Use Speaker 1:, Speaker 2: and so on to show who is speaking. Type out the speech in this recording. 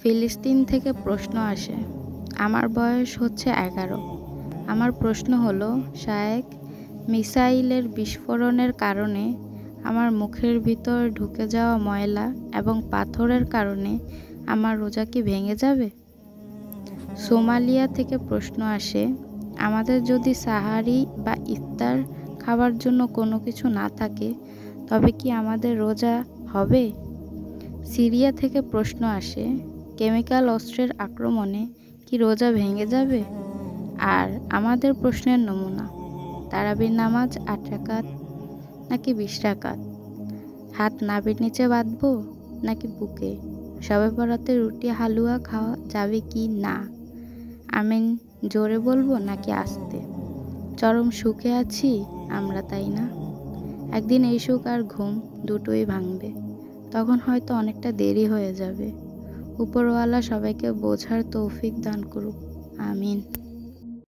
Speaker 1: ফিলিস্তিন থেকে প্রশ্ন আসে। আমার বয়স হচ্ছে 11। আমার প্রশ্ন হলো, শায়েখ, মিসাইলের বিস্ফোরণের কারণে আমার মুখের ভিতর ঢুকে যাওয়া ময়লা এবং পাথরের কারণে আমার রোজা কি ভেঙে যাবে? সোমালিয়া থেকে প্রশ্ন আসে, আমাদের যদি সাহারি বা ইফতার খাবার জন্য কোনো কিছু না থাকে তবে কি আমাদের রোজা হবে? সিরিয়া থেকে প্রশ্ন আসে, কেমিক্যাল অস্ত্রের আক্রমণে কি রোজা ভেঙে যাবে? আর আমাদের প্রশ্নের নমুনা, তারাবির নামাজ 8 রাকাত নাকি 20 রাকাত? হাত নাভির নিচে বাঁধবো নাকি বুকে? শবে বরাতে রুটি হালুয়া খাওয়া যাবে কি না? আমিন জোরে বলবো নাকি আস্তে? চরম সুখে আছি আমরা, তাই না? একদিন এই সুখ আর ঘুম দুটোই ভাঙবে। তখন হয়তো অনেকটা দেরি হয়ে যাবে। উপরওয়ালা সবাইকে বোঝার তৌফিক দান করুক। আমিন।